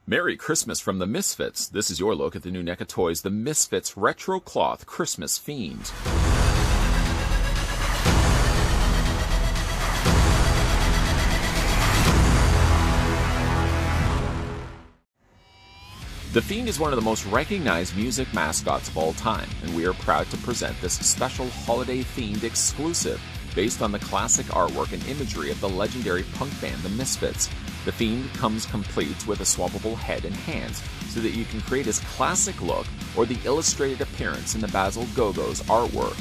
Merry Christmas from the Misfits. This is your look at the new NECA toys, the Misfits Retro Cloth Christmas Fiend. The Fiend is one of the most recognized music mascots of all time, and we are proud to present this special holiday themed exclusive based on the classic artwork and imagery of the legendary punk band, the Misfits. The Fiend comes complete with a swappable head and hands, so that you can create his classic look or the illustrated appearance in the Basil Go-Go's artwork.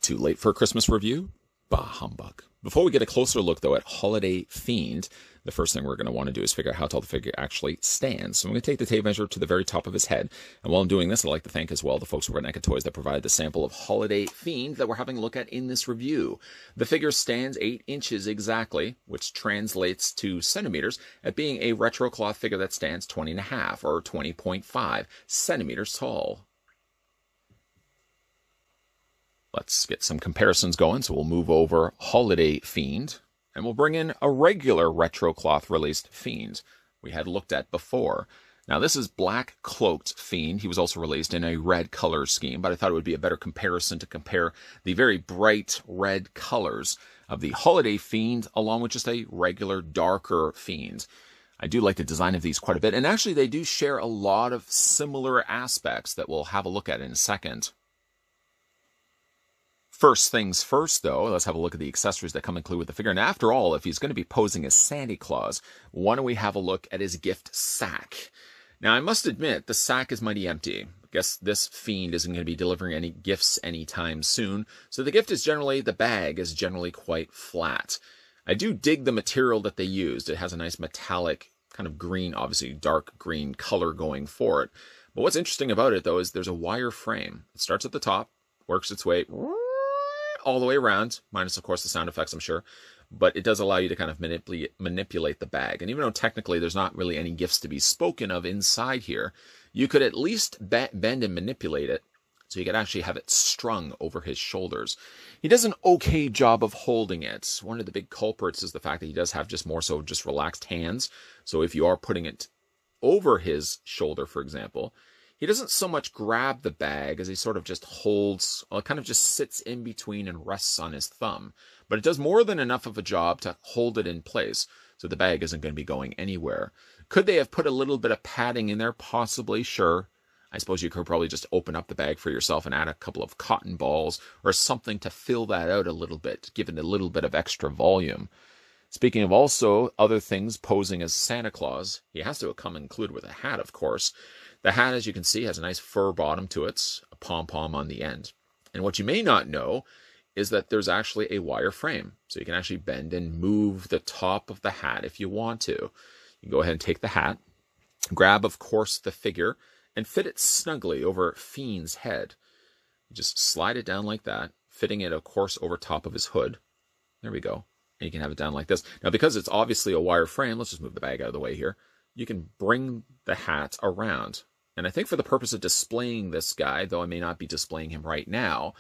Too late for a Christmas review? Bah humbug. Before we get a closer look, though, at Holiday Fiend, the first thing we're going to want to do is figure out how tall the figure actually stands. So I'm going to take the tape measure to the very top of his head. And while I'm doing this, I'd like to thank as well the folks over at NECA Toys that provided the sample of Holiday Fiend that we're having a look at in this review. The figure stands 8 inches exactly, which translates to centimeters, at being a retro cloth figure that stands 20.5 or 20.5 centimeters tall. Let's get some comparisons going. So we'll move over Holiday Fiend, and we'll bring in a regular retro cloth released Fiend we had looked at before. Now this is black cloaked Fiend. He was also released in a red color scheme, but I thought it would be a better comparison to compare the very bright red colors of the Holiday Fiend along with just a regular darker Fiend. I do like the design of these quite a bit, and actually they do share a lot of similar aspects that we'll have a look at in a second. First things first, though, let's have a look at the accessories that come included with the figure. And after all, if he's going to be posing as Santa Claus, why don't we have a look at his gift sack? Now, I must admit, the sack is mighty empty. I guess this Fiend isn't going to be delivering any gifts anytime soon, so the bag is generally quite flat. I do dig the material that they used. It has a nice metallic kind of green, obviously dark green color going for it. But what's interesting about it, though, is there's a wire frame. It starts at the top, works its way all the way around, minus, of course, the sound effects, I'm sure. But it does allow you to kind of manipulate the bag. And even though technically there's not really any gifts to be spoken of inside here, you could at least bend and manipulate it so you could actually have it strung over his shoulders. He does an okay job of holding it. One of the big culprits is the fact that he does have just relaxed hands. So if you are putting it over his shoulder, for example, he doesn't so much grab the bag as he sort of just holds, well, it kind of just sits in between and rests on his thumb. But it does more than enough of a job to hold it in place, so the bag isn't going to be going anywhere. Could they have put a little bit of padding in there? Possibly, sure. I suppose you could probably just open up the bag for yourself and add a couple of cotton balls or something to fill that out a little bit, give it a little bit of extra volume. Speaking of also other things posing as Santa Claus, he has to come included with a hat, of course. The hat, as you can see, has a nice fur bottom to it, a pom-pom on the end. And what you may not know is that there's actually a wire frame. So you can actually bend and move the top of the hat if you want to. You can go ahead and take the hat, grab, of course, the figure, and fit it snugly over Fiend's head. You just slide it down like that, fitting it, of course, over top of his hood. There we go. And you can have it down like this. Now, because it's obviously a wire frame, let's just move the bag out of the way here. You can bring the hat around. And I think for the purpose of displaying this guy, though I may not be displaying him right now,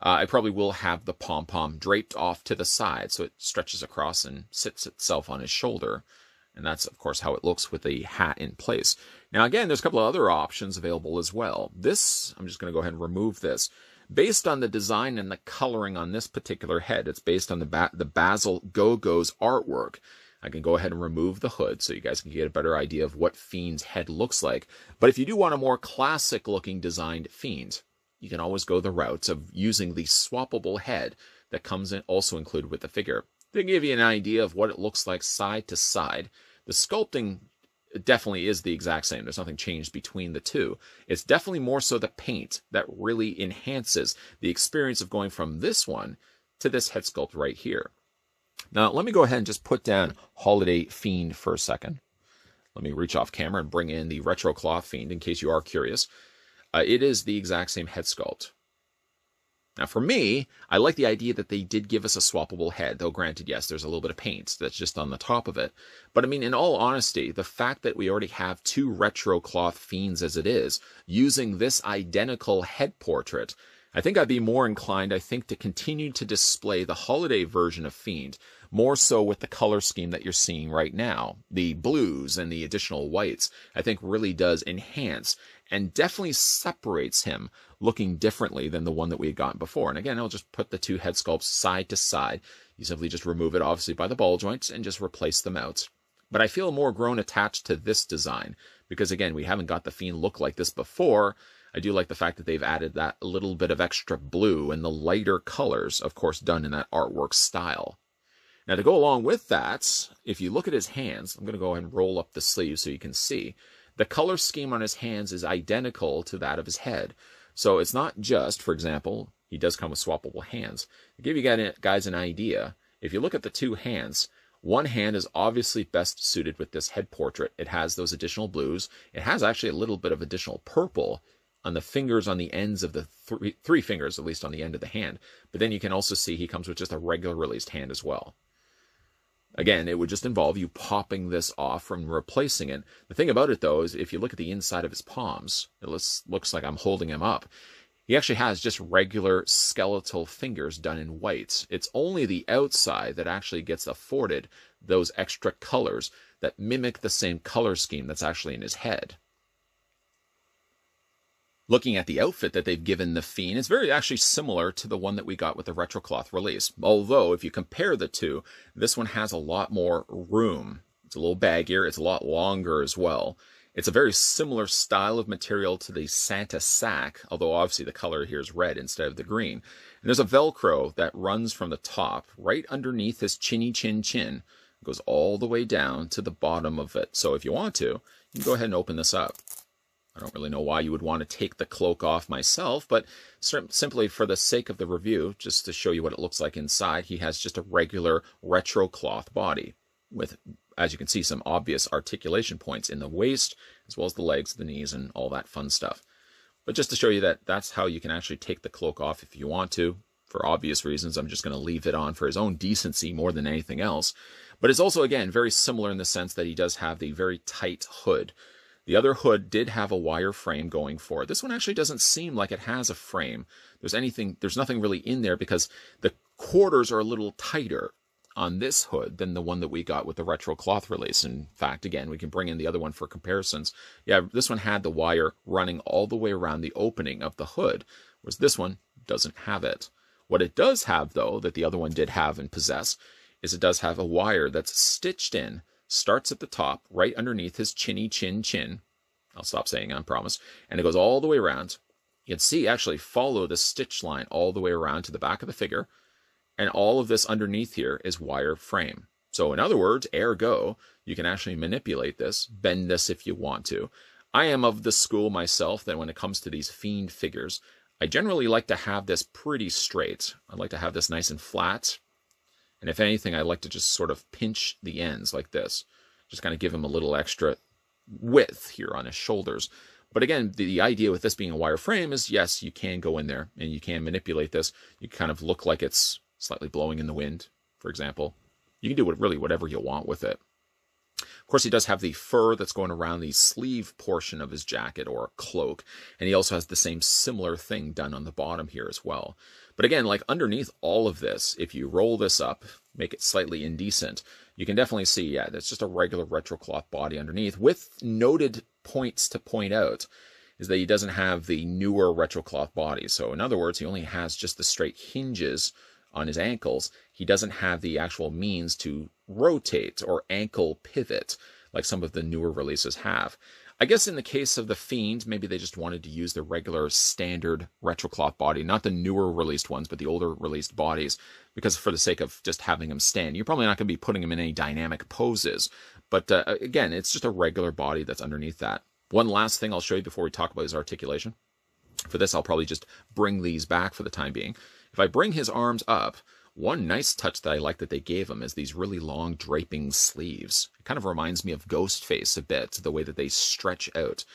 I probably will have the pom-pom draped off to the side so it stretches across and sits itself on his shoulder. And that's, of course, how it looks with the hat in place. Now, again, there's a couple of other options available as well. This, I'm just going to go ahead and remove this. Based on the design and the coloring on this particular head, it's based on the Basil Go-Go's artwork. I can go ahead and remove the hood so you guys can get a better idea of what Fiend's head looks like. But if you do want a more classic-looking designed Fiend, you can always go the route of using the swappable head that comes in also included with the figure. To give you an idea of what it looks like side to side, the sculpting definitely is the exact same. There's nothing changed between the two. It's definitely more so the paint that really enhances the experience of going from this one to this head sculpt right here. Now, let me go ahead and just put down Holiday Fiend for a second. Let me reach off camera and bring in the Retro Cloth Fiend in case you are curious. It is the exact same head sculpt. Now, for me, I like the idea that they did give us a swappable head, though granted, yes, there's a little bit of paint that's just on the top of it. But I mean, in all honesty, the fact that we already have 2 retro cloth Fiends as it is, using this identical head portrait, I think I'd be more inclined, to continue to display the holiday version of Fiend, more so with the color scheme that you're seeing right now. The blues and the additional whites, I think really does enhance and definitely separates him looking differently than the one that we had gotten before. And again, I'll just put the 2 head sculpts side to side. You simply just remove it, obviously, by the ball joints and just replace them out. But I feel more grown attached to this design because, again, we haven't got the Fiend look like this before. I do like the fact that they've added that little bit of extra blue and the lighter colors, of course, done in that artwork style. Now, to go along with that, if you look at his hands, I'm going to go ahead and roll up the sleeve so you can see. The color scheme on his hands is identical to that of his head. So it's not just, for example, he does come with swappable hands. To give you guys an idea, if you look at the 2 hands, one hand is obviously best suited with this head portrait. It has those additional blues. It has actually a little bit of additional purple on the fingers on the ends of the 3 fingers, at least on the end of the hand. But then you can also see he comes with just a regular released hand as well. Again, it would just involve you popping this off and replacing it. The thing about it, though, is if you look at the inside of his palms, it looks like I'm holding him up. He actually has just regular skeletal fingers done in white. It's only the outside that actually gets afforded those extra colors that mimic the same color scheme that's actually in his head. Looking at the outfit that they've given the Fiend, it's very actually similar to the one that we got with the Retrocloth release. Although, if you compare the 2, this one has a lot more room. It's a little baggier, it's a lot longer as well. It's a very similar style of material to the Santa sack, although obviously the color here is red instead of the green. And there's a Velcro that runs from the top, right underneath his chinny chin chin. It goes all the way down to the bottom of it. So if you want to, you can go ahead and open this up. I don't really know why you would want to take the cloak off myself, but simply for the sake of the review, just to show you what it looks like inside, he has just a regular retro cloth body with, as you can see, some obvious articulation points in the waist, as well as the legs, the knees, and all that fun stuff. But just to show you that that's how you can actually take the cloak off if you want to. For obvious reasons, I'm just going to leave it on for his own decency more than anything else. But it's also, again, very similar in the sense that he does have the very tight hood. The other hood did have a wire frame going for it. This one actually doesn't seem like it has a frame. There's nothing really in there because the quarters are a little tighter on this hood than the one that we got with the retro cloth release. In fact, again, we can bring in the other one for comparisons. Yeah, this one had the wire running all the way around the opening of the hood, whereas this one doesn't have it. What it does have, though, that the other one did have and possess, is it does have a wire that's stitched in, starts at the top, right underneath his chinny chin chin. I'll stop saying I promise. And it goes all the way around. You can see, actually, follow the stitch line all the way around to the back of the figure. And all of this underneath here is wire frame. So in other words, ergo, you can actually manipulate this, bend this if you want to. I am of the school myself that when it comes to these Fiend figures, I generally like to have this pretty straight. I like to have this nice and flat. And if anything, I like to just sort of pinch the ends like this. Just kind of give him a little extra width here on his shoulders. But again, the idea with this being a wire frame is, yes, you can go in there and you can manipulate this. You kind of look like it's slightly blowing in the wind, for example. You can do really whatever you want with it. Of course, he does have the fur that's going around the sleeve portion of his jacket or cloak. And he also has the same similar thing done on the bottom here as well. But again, like underneath all of this, if you roll this up, make it slightly indecent, you can definitely see, yeah, that's just a regular retro cloth body underneath with noted points to point out is that he doesn't have the newer retro cloth body. So in other words, he only has just the straight hinges on his ankles. He doesn't have the actual means to rotate or ankle pivot like some of the newer releases have. I guess in the case of the Fiend, maybe they just wanted to use the regular standard retro cloth body, not the newer released ones, but the older released bodies, because for the sake of just having him stand, you're probably not going to be putting him in any dynamic poses. But again, it's just a regular body that's underneath that. One last thing I'll show you before we talk about his articulation. For this, I'll probably just bring these back for the time being. If I bring his arms up, one nice touch that I like that they gave him is these really long draping sleeves. It kind of reminds me of Ghostface a bit, the way that they stretch out.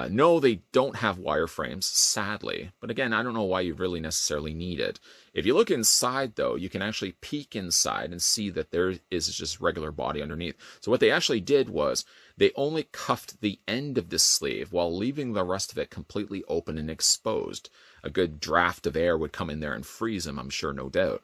No, they don't have wireframes, sadly. But again, I don't know why you really necessarily need it. If you look inside, though, you can actually peek inside and see that there is just regular body underneath. So what they actually did was they only cuffed the end of this sleeve while leaving the rest of it completely open and exposed. A good draft of air would come in there and freeze him, I'm sure, no doubt.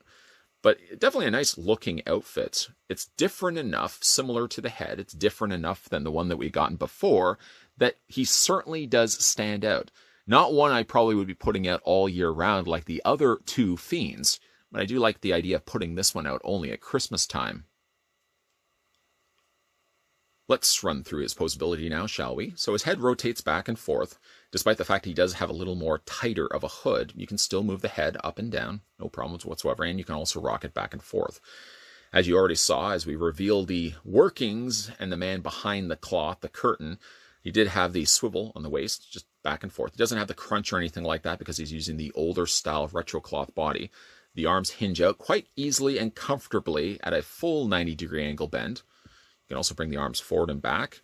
But definitely a nice looking outfit. It's different enough, similar to the head, it's different enough than the one that we gotten before, that he certainly does stand out. Not one I probably would be putting out all year round like the other two Fiends, but I do like the idea of putting this one out only at Christmas time. Let's run through his posability now, shall we? So his head rotates back and forth. Despite the fact he does have a little more tighter of a hood, you can still move the head up and down, no problems whatsoever, and you can also rock it back and forth. As you already saw, as we revealed the workings and the man behind the cloth, the curtain, he did have the swivel on the waist, just back and forth. He doesn't have the crunch or anything like that because he's using the older style retro cloth body. The arms hinge out quite easily and comfortably at a full 90-degree angle bend. You can also bring the arms forward and back.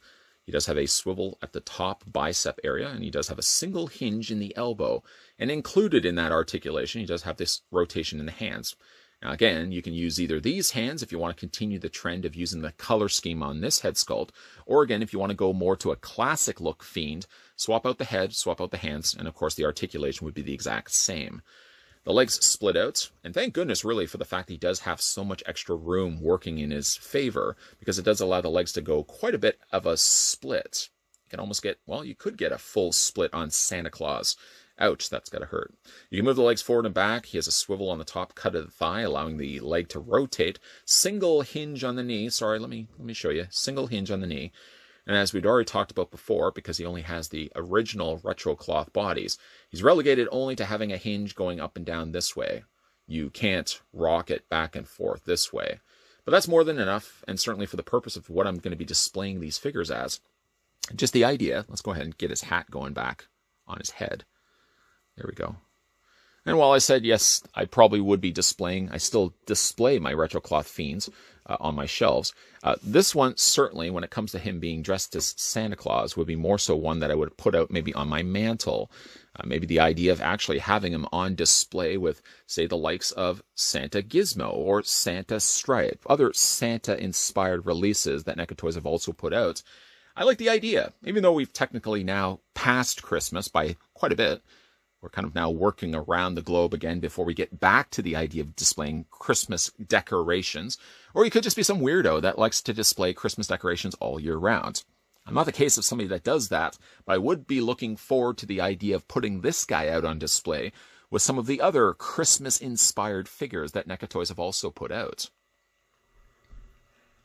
He does have a swivel at the top bicep area, and he does have a single hinge in the elbow. And included in that articulation, he does have this rotation in the hands. Now again, you can use either these hands if you want to continue the trend of using the color scheme on this head sculpt, or again, if you want to go more to a classic look Fiend, swap out the head, swap out the hands, and of course the articulation would be the exact same. The legs split out, and thank goodness really for the fact that he does have so much extra room working in his favor, because it does allow the legs to go quite a bit of a split. You can almost get, well, you could get a full split on Santa Claus. Ouch, that's gotta hurt. You can move the legs forward and back. He has a swivel on the top cut of the thigh, allowing the leg to rotate. Single hinge on the knee. Sorry, let me show you. Single hinge on the knee. And as we'd already talked about before, because he only has the original retro cloth bodies, he's relegated only to having a hinge going up and down this way. You can't rock it back and forth this way. But that's more than enough, and certainly for the purpose of what I'm going to be displaying these figures as. Just the idea, let's go ahead and get his hat going back on his head. There we go. And while I said, yes, I probably would be displaying, I still display my retro cloth Fiends on my shelves. This one, certainly, when it comes to him being dressed as Santa Claus, would be more so one that I would put out maybe on my mantle. Maybe the idea of actually having him on display with, say, the likes of Santa Gizmo or Santa Stripe, other Santa-inspired releases that NECA Toys have also put out. I like the idea, even though we've technically now passed Christmas by quite a bit. We're kind of now working around the globe again before we get back to the idea of displaying Christmas decorations. Or you could just be some weirdo that likes to display Christmas decorations all year round. I'm not the case of somebody that does that, but I would be looking forward to the idea of putting this guy out on display with some of the other Christmas-inspired figures that NECA Toys have also put out.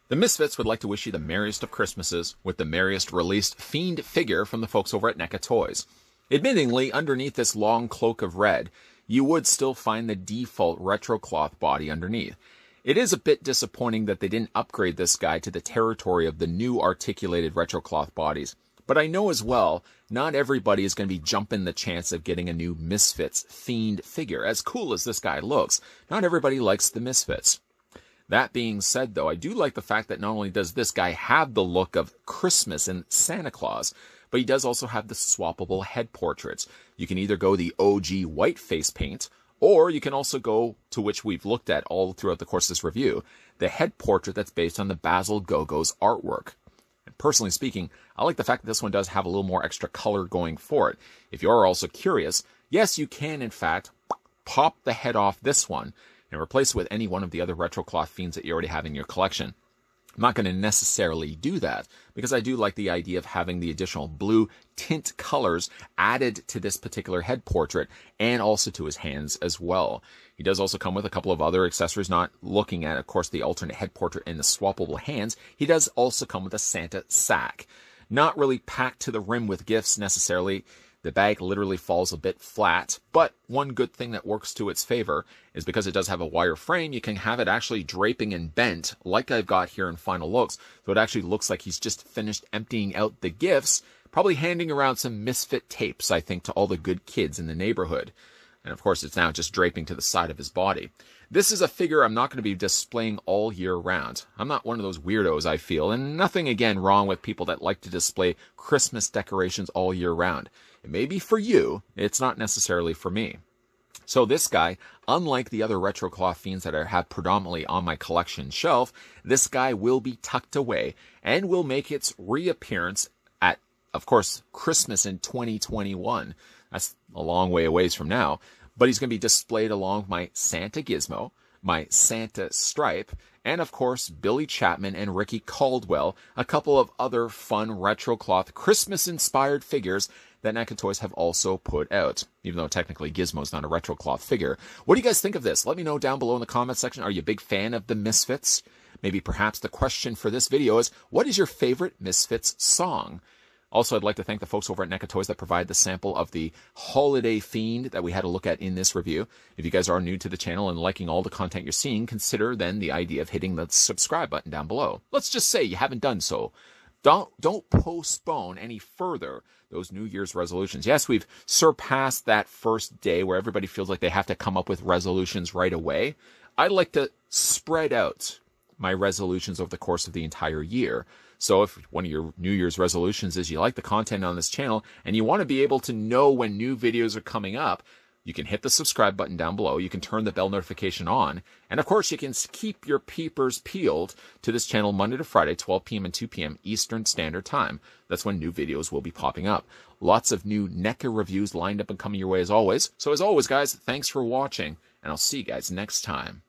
The Misfits would like to wish you the merriest of Christmases with the merriest released Fiend figure from the folks over at NECA Toys. Admittingly, underneath this long cloak of red, you would still find the default retro cloth body underneath. It is a bit disappointing that they didn't upgrade this guy to the territory of the new articulated retro cloth bodies. But I know as well, not everybody is going to be jumping the chance of getting a new Misfits Fiend figure. As cool as this guy looks, not everybody likes the Misfits. That being said, though, I do like the fact that not only does this guy have the look of Christmas and Santa Claus, but he does also have the swappable head portraits. You can either go the OG white face paint, or you can also go to which we've looked at all throughout the course of this review, the head portrait that's based on the Basil Gogo's artwork. And personally speaking, I like the fact that this one does have a little more extra color going for it. If you are also curious, yes, you can in fact pop the head off this one and replace it with any one of the other retro cloth Fiends that you already have in your collection. I'm not going to necessarily do that because I do like the idea of having the additional blue tint colors added to this particular head portrait and also to his hands as well. He does also come with a couple of other accessories, not looking at, of course, the alternate head portrait and the swappable hands. He does also come with a Santa sack. Not really packed to the rim with gifts necessarily. The bag literally falls a bit flat, but one good thing that works to its favor is because it does have a wire frame, you can have it actually draping and bent like I've got here in Final Looks, so it actually looks like he's just finished emptying out the gifts, probably handing around some Misfit tapes, I think, to all the good kids in the neighborhood. And of course, it's now just draping to the side of his body. This is a figure I'm not going to be displaying all year round. I'm not one of those weirdos, I feel, and nothing again wrong with people that like to display Christmas decorations all year round. It may be for you, it's not necessarily for me. So this guy, unlike the other retro cloth fiends that I have predominantly on my collection shelf, this guy will be tucked away and will make its reappearance at, of course, Christmas in 2021. That's a long way away from now. But he's going to be displayed along my Santa Gizmo, my Santa Stripe, and of course, Billy Chapman and Ricky Caldwell, a couple of other fun retro cloth Christmas-inspired figures that NECA Toys have also put out, even though technically Gizmo's not a retro cloth figure. What do you guys think of this? Let me know down below in the comment section. Are you a big fan of the Misfits? Maybe perhaps the question for this video is, what is your favorite Misfits song? Also, I'd like to thank the folks over at NECA Toys that provide the sample of the Holiday Fiend that we had a look at in this review. If you guys are new to the channel and liking all the content you're seeing, consider then the idea of hitting the subscribe button down below. Let's just say you haven't done so. Don't postpone any further those New Year's resolutions. Yes, we've surpassed that first day where everybody feels like they have to come up with resolutions right away. I'd like to spread out my resolutions over the course of the entire year. So if one of your New Year's resolutions is you like the content on this channel and you want to be able to know when new videos are coming up, you can hit the subscribe button down below. You can turn the bell notification on. And of course, you can keep your peepers peeled to this channel Monday to Friday, 12 p.m. and 2 p.m. Eastern Standard Time. That's when new videos will be popping up. Lots of new NECA reviews lined up and coming your way as always. So as always, guys, thanks for watching, and I'll see you guys next time.